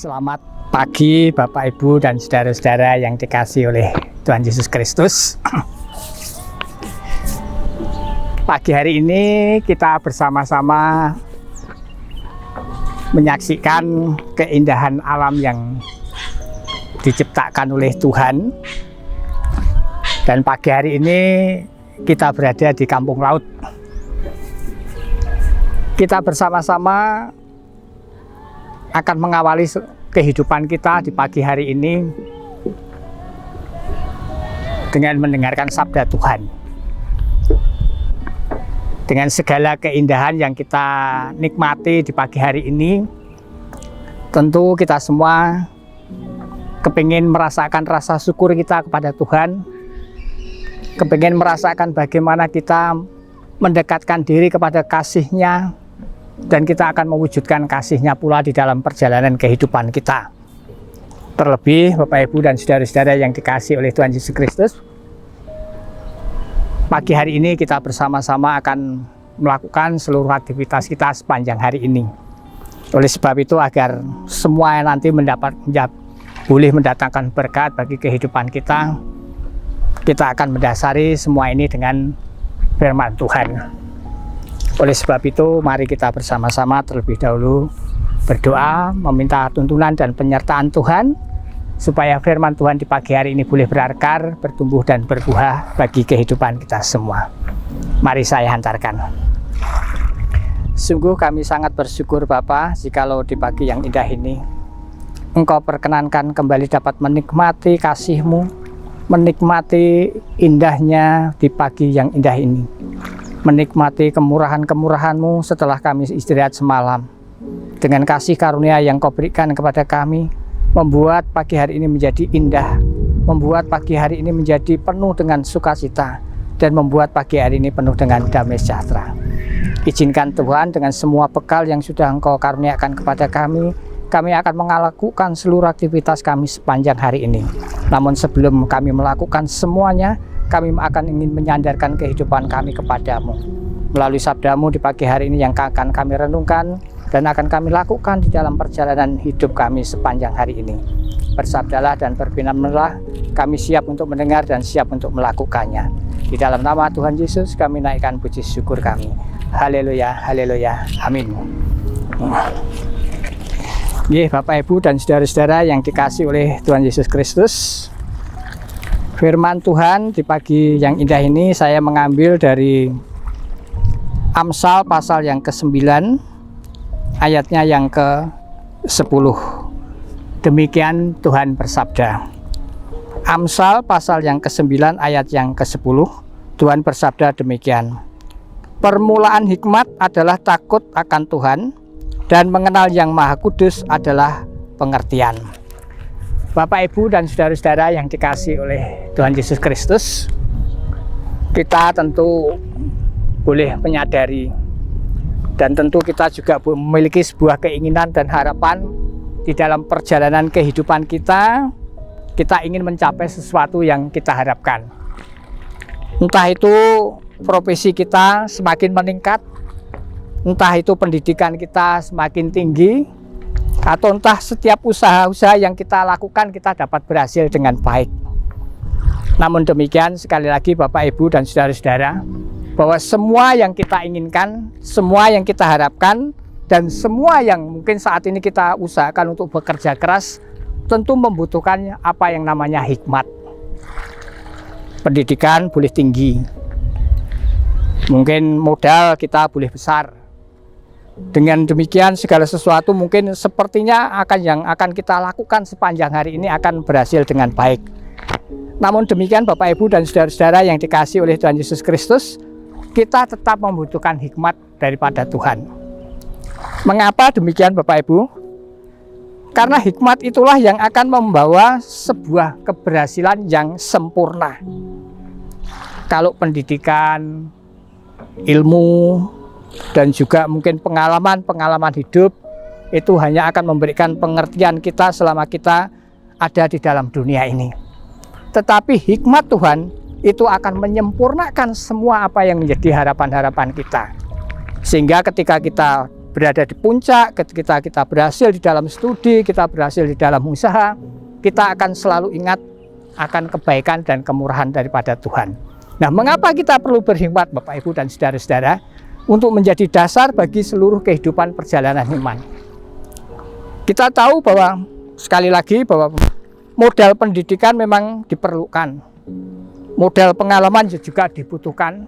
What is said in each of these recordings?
Selamat pagi Bapak Ibu dan saudara-saudara yang dikasihi oleh Tuhan Yesus Kristus. Pagi hari ini kita bersama-sama menyaksikan keindahan alam yang diciptakan oleh Tuhan. Dan pagi hari ini kita berada di Kampung Laut. Kita bersama-sama akan mengawali kehidupan kita di pagi hari ini dengan mendengarkan sabda Tuhan. Dengan segala keindahan yang kita nikmati di pagi hari ini, tentu kita semua kepingin merasakan rasa syukur kita kepada Tuhan, kepingin merasakan bagaimana kita mendekatkan diri kepada kasih-Nya, dan kita akan mewujudkan kasih-Nya pula di dalam perjalanan kehidupan kita. Terlebih Bapak Ibu dan saudara-saudara yang dikasihi oleh Tuhan Yesus Kristus, pagi hari ini kita bersama-sama akan melakukan seluruh aktivitas kita sepanjang hari ini. Oleh sebab itu, agar semua yang nanti boleh mendatangkan berkat bagi kehidupan kita, kita akan mendasari semua ini dengan firman Tuhan. Oleh sebab itu, mari kita bersama-sama terlebih dahulu berdoa, meminta tuntunan dan penyertaan Tuhan, supaya firman Tuhan di pagi hari ini boleh berakar, bertumbuh dan berbuah bagi kehidupan kita semua. Mari saya hantarkan. Sungguh kami sangat bersyukur Bapa, jikalau di pagi yang indah ini Engkau perkenankan kembali dapat menikmati kasih-Mu, menikmati indahnya di pagi yang indah ini, menikmati kemurahan-kemurahan-Mu setelah kami istirahat semalam. Dengan kasih karunia yang Kau berikan kepada kami, membuat pagi hari ini menjadi indah, membuat pagi hari ini menjadi penuh dengan sukacita, dan membuat pagi hari ini penuh dengan damai sejahtera. Izinkan Tuhan, dengan semua bekal yang sudah Engkau karuniakan kepada kami akan melakukan seluruh aktivitas kami sepanjang hari ini. Namun sebelum kami melakukan semuanya, kami akan ingin menyandarkan kehidupan kami kepadamu melalui sabdamu di pagi hari ini yang akan kami renungkan dan akan kami lakukan di dalam perjalanan hidup kami sepanjang hari ini. Bersabdalah dan berfirmanlah, kami siap untuk mendengar dan siap untuk melakukannya. Di dalam nama Tuhan Yesus kami naikkan puji syukur kami. Haleluya, haleluya, amin. Bapak Ibu dan saudara-saudara yang dikasihi oleh Tuhan Yesus Kristus, firman Tuhan di pagi yang indah ini saya mengambil dari Amsal pasal yang ke-9, ayatnya yang ke-10. Demikian Tuhan bersabda. Amsal pasal yang ke-9 ayat yang ke-10, Tuhan bersabda demikian. Permulaan hikmat adalah takut akan Tuhan, dan mengenal yang Maha Kudus adalah pengertian. Bapak, Ibu, dan saudara-saudara yang dikasihi oleh Tuhan Yesus Kristus, kita tentu boleh menyadari dan tentu kita juga memiliki sebuah keinginan dan harapan di dalam perjalanan kehidupan kita. Kita ingin mencapai sesuatu yang kita harapkan. Entah itu profesi kita semakin meningkat, entah itu pendidikan kita semakin tinggi, atau entah setiap usaha-usaha yang kita lakukan kita dapat berhasil dengan baik. Namun demikian, sekali lagi Bapak, Ibu, dan saudara-saudara, bahwa semua yang kita inginkan, semua yang kita harapkan, dan semua yang mungkin saat ini kita usahakan untuk bekerja keras, tentu membutuhkan apa yang namanya hikmat. Pendidikan boleh tinggi, mungkin modal kita boleh besar. Dengan demikian segala sesuatu mungkin sepertinya yang akan kita lakukan sepanjang hari ini akan berhasil dengan baik. Namun demikian Bapak, Ibu, dan saudara-saudara yang dikasihi oleh Tuhan Yesus Kristus, kita tetap membutuhkan hikmat daripada Tuhan. Mengapa demikian Bapak, Ibu? Karena hikmat itulah yang akan membawa sebuah keberhasilan yang sempurna. Kalau pendidikan, ilmu, dan juga mungkin pengalaman hidup itu hanya akan memberikan pengertian kita selama kita ada di dalam dunia ini. Tetapi hikmat Tuhan itu akan menyempurnakan semua apa yang menjadi harapan-harapan kita. Sehingga ketika kita berada di puncak, ketika kita berhasil di dalam studi, kita berhasil di dalam usaha, kita akan selalu ingat akan kebaikan dan kemurahan daripada Tuhan. Nah, mengapa kita perlu berhikmat, Bapak Ibu dan saudara-saudara, untuk menjadi dasar bagi seluruh kehidupan perjalanan iman? Kita tahu bahwa, sekali lagi, bahwa modal pendidikan memang diperlukan. Modal pengalaman juga dibutuhkan.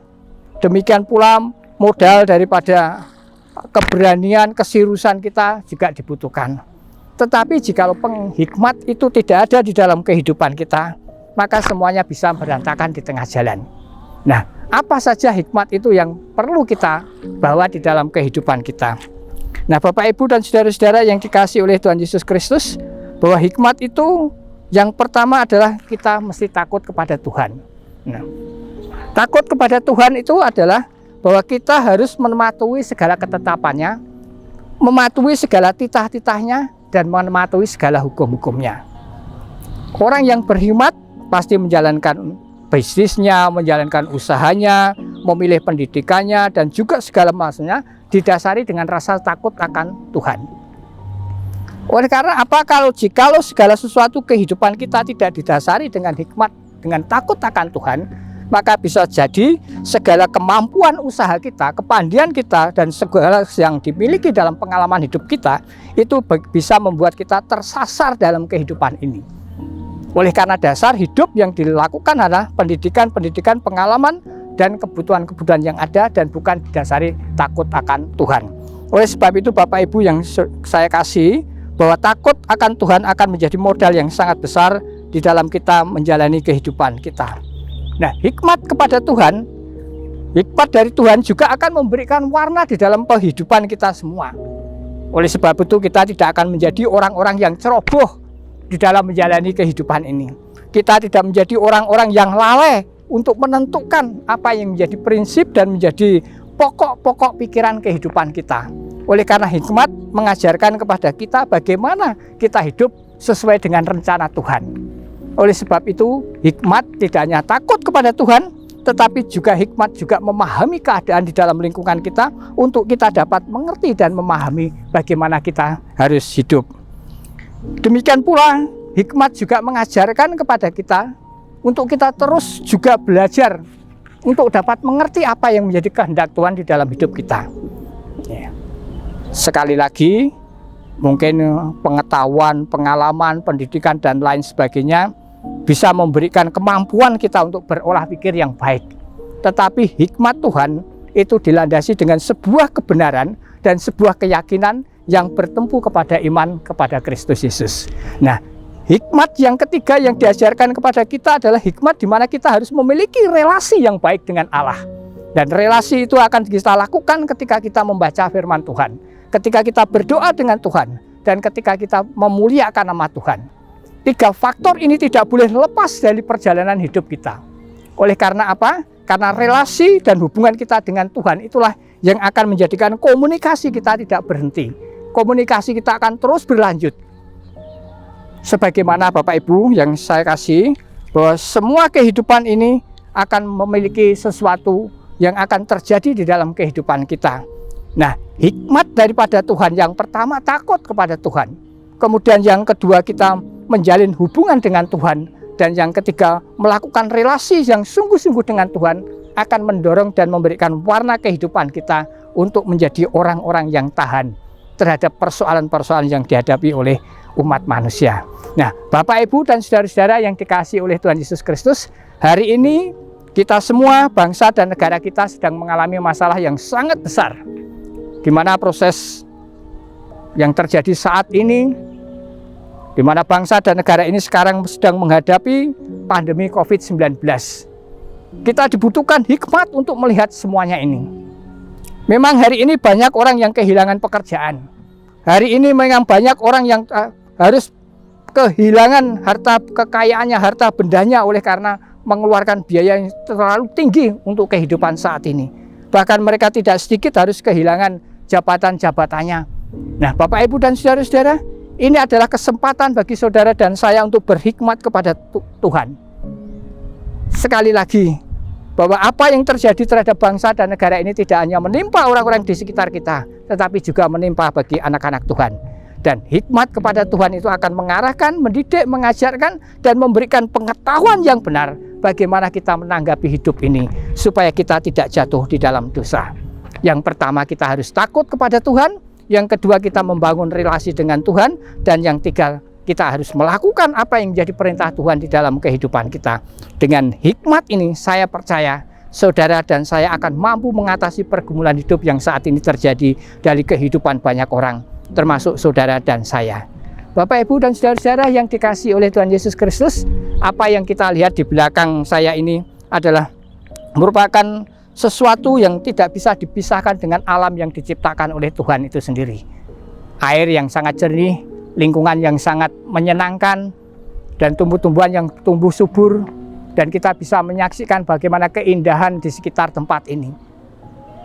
Demikian pula modal daripada keberanian, keseriusan kita juga dibutuhkan. Tetapi jikalau penghikmat itu tidak ada di dalam kehidupan kita, maka semuanya bisa berantakan di tengah jalan. Nah, apa saja hikmat itu yang perlu kita bawa di dalam kehidupan kita? Nah, Bapak, Ibu, dan saudara-saudara yang dikasihi oleh Tuhan Yesus Kristus, bahwa hikmat itu yang pertama adalah kita mesti takut kepada Tuhan. Nah, takut kepada Tuhan itu adalah bahwa kita harus mematuhi segala ketetapannya, mematuhi segala titah-titahnya, dan mematuhi segala hukum-hukumnya. Orang yang berhikmat pasti menjalankan bisnisnya, menjalankan usahanya, memilih pendidikannya, dan juga segala macamnya didasari dengan rasa takut akan Tuhan. Oleh karena apa? Jikalau segala sesuatu kehidupan kita tidak didasari dengan hikmat, dengan takut akan Tuhan, maka bisa jadi segala kemampuan usaha kita, kepandian kita, dan segala yang dimiliki dalam pengalaman hidup kita, itu bisa membuat kita tersasar dalam kehidupan ini. Oleh karena dasar hidup yang dilakukan adalah pendidikan, pengalaman, dan kebutuhan-kebutuhan yang ada, dan bukan didasari takut akan Tuhan. Oleh sebab itu, Bapak Ibu yang saya kasih, bahwa takut akan Tuhan akan menjadi modal yang sangat besar di dalam kita menjalani kehidupan kita. Nah, hikmat kepada Tuhan, hikmat dari Tuhan juga akan memberikan warna di dalam kehidupan kita semua. Oleh sebab itu, kita tidak akan menjadi orang-orang yang ceroboh di dalam menjalani kehidupan ini. Kita tidak menjadi orang-orang yang lalai untuk menentukan apa yang menjadi prinsip dan menjadi pokok-pokok pikiran kehidupan kita. Oleh karena hikmat mengajarkan kepada kita bagaimana kita hidup sesuai dengan rencana Tuhan. Oleh sebab itu, hikmat tidak hanya takut kepada Tuhan, tetapi juga hikmat juga memahami keadaan di dalam lingkungan kita untuk kita dapat mengerti dan memahami bagaimana kita harus hidup. Demikian pula, hikmat juga mengajarkan kepada kita untuk kita terus juga belajar untuk dapat mengerti apa yang menjadi kehendak Tuhan di dalam hidup kita. Sekali lagi, mungkin pengetahuan, pengalaman, pendidikan, dan lain sebagainya bisa memberikan kemampuan kita untuk berolah pikir yang baik. Tetapi hikmat Tuhan itu dilandasi dengan sebuah kebenaran dan sebuah keyakinan yang bertumpu kepada iman kepada Kristus Yesus. Nah, hikmat yang ketiga yang diajarkan kepada kita adalah hikmat di mana kita harus memiliki relasi yang baik dengan Allah. Dan relasi itu akan kita lakukan ketika kita membaca firman Tuhan, ketika kita berdoa dengan Tuhan, dan ketika kita memuliakan nama Tuhan. Tiga faktor ini tidak boleh lepas dari perjalanan hidup kita. Oleh karena apa? Karena relasi dan hubungan kita dengan Tuhan itulah yang akan menjadikan komunikasi kita tidak berhenti. Komunikasi kita akan terus berlanjut. Sebagaimana Bapak Ibu yang saya kasih, bahwa semua kehidupan ini akan memiliki sesuatu yang akan terjadi di dalam kehidupan kita. Nah, hikmat daripada Tuhan yang pertama takut kepada Tuhan. Kemudian yang kedua kita menjalin hubungan dengan Tuhan. Dan yang ketiga melakukan relasi yang sungguh-sungguh dengan Tuhan akan mendorong dan memberikan warna kehidupan kita untuk menjadi orang-orang yang tahan terhadap persoalan-persoalan yang dihadapi oleh umat manusia. Nah, Bapak, Ibu, dan saudara-saudara yang dikasihi oleh Tuhan Yesus Kristus, hari ini kita semua, bangsa dan negara kita sedang mengalami masalah yang sangat besar, di mana proses yang terjadi saat ini, di mana bangsa dan negara ini sekarang sedang menghadapi pandemi COVID-19. Kita dibutuhkan hikmat untuk melihat semuanya ini. Memang hari ini banyak orang yang kehilangan pekerjaan. Hari ini memang banyak orang yang harus kehilangan harta kekayaannya, harta bendanya oleh karena mengeluarkan biaya yang terlalu tinggi untuk kehidupan saat ini. Bahkan mereka tidak sedikit harus kehilangan jabatan-jabatannya. Nah, Bapak, Ibu, dan saudara-saudara, ini adalah kesempatan bagi saudara dan saya untuk berhikmat kepada Tuhan. Sekali lagi, bahwa apa yang terjadi terhadap bangsa dan negara ini tidak hanya menimpa orang-orang di sekitar kita, tetapi juga menimpa bagi anak-anak Tuhan. Dan hikmat kepada Tuhan itu akan mengarahkan, mendidik, mengajarkan, dan memberikan pengetahuan yang benar bagaimana kita menanggapi hidup ini, supaya kita tidak jatuh di dalam dosa. Yang pertama, kita harus takut kepada Tuhan. Yang kedua, kita membangun relasi dengan Tuhan. Dan yang tiga, kita harus melakukan apa yang menjadi perintah Tuhan di dalam kehidupan kita. Dengan hikmat ini, saya percaya saudara dan saya akan mampu mengatasi pergumulan hidup yang saat ini terjadi dari kehidupan banyak orang, termasuk saudara dan saya. Bapak, Ibu, dan saudara-saudara yang dikasihi oleh Tuhan Yesus Kristus, apa yang kita lihat di belakang saya ini adalah merupakan sesuatu yang tidak bisa dipisahkan dengan alam yang diciptakan oleh Tuhan itu sendiri. Air yang sangat jernih, lingkungan yang sangat menyenangkan, dan tumbuh-tumbuhan yang tumbuh subur, dan kita bisa menyaksikan bagaimana keindahan di sekitar tempat ini.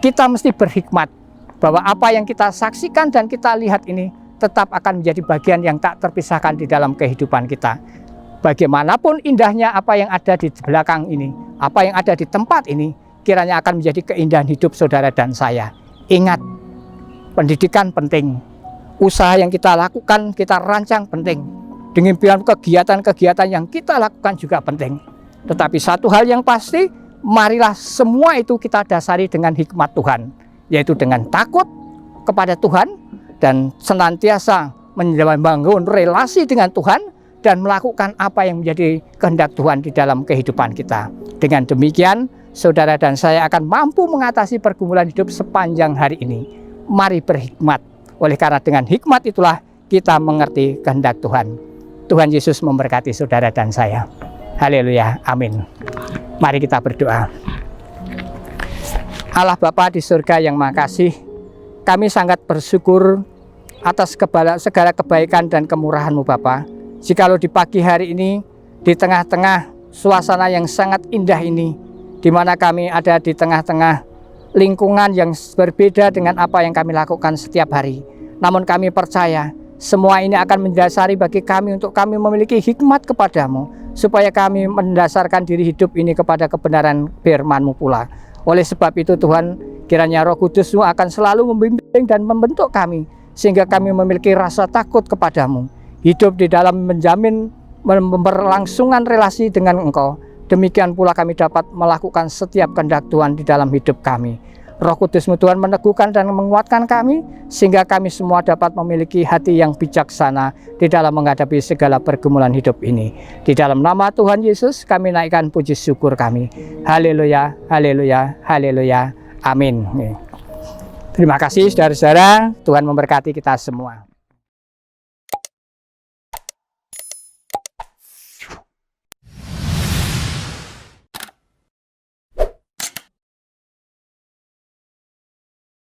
Kita mesti berhikmat bahwa apa yang kita saksikan dan kita lihat ini tetap akan menjadi bagian yang tak terpisahkan di dalam kehidupan kita. Bagaimanapun indahnya apa yang ada di belakang ini, apa yang ada di tempat ini, kiranya akan menjadi keindahan hidup saudara dan saya. Ingat, pendidikan penting. Usaha yang kita lakukan, kita rancang penting. Demikian kegiatan-kegiatan yang kita lakukan juga penting. Tetapi satu hal yang pasti, marilah semua itu kita dasari dengan hikmat Tuhan, yaitu dengan takut kepada Tuhan dan senantiasa membangun relasi dengan Tuhan dan melakukan apa yang menjadi kehendak Tuhan di dalam kehidupan kita. Dengan demikian, saudara dan saya akan mampu mengatasi pergumulan hidup sepanjang hari ini. Mari berhikmat. Oleh karena dengan hikmat itulah kita mengerti kehendak Tuhan. Tuhan Yesus memberkati saudara dan saya. Haleluya, amin. Mari kita berdoa. Allah Bapa di surga yang makasih, kami sangat bersyukur atas segala kebaikan dan kemurahan-Mu Bapa. Jikalau di pagi hari ini, di tengah-tengah suasana yang sangat indah ini, di mana kami ada di tengah-tengah lingkungan yang berbeda dengan apa yang kami lakukan setiap hari, namun kami percaya semua ini akan mendasari bagi kami untuk kami memiliki hikmat kepadamu, supaya kami mendasarkan diri hidup ini kepada kebenaran firman-Mu pula. Oleh sebab itu Tuhan, kiranya Roh Kudus-Mu akan selalu membimbing dan membentuk kami, sehingga kami memiliki rasa takut kepadamu, hidup di dalam menjamin memperlangsungan relasi dengan Engkau. Demikian pula kami dapat melakukan setiap kehendak Tuhan di dalam hidup kami. Roh Kudus-Mu Tuhan meneguhkan dan menguatkan kami, sehingga kami semua dapat memiliki hati yang bijaksana di dalam menghadapi segala pergumulan hidup ini. Di dalam nama Tuhan Yesus kami naikkan puji syukur kami. Haleluya, haleluya, haleluya, amin. Terima kasih saudara-saudara, Tuhan memberkati kita semua.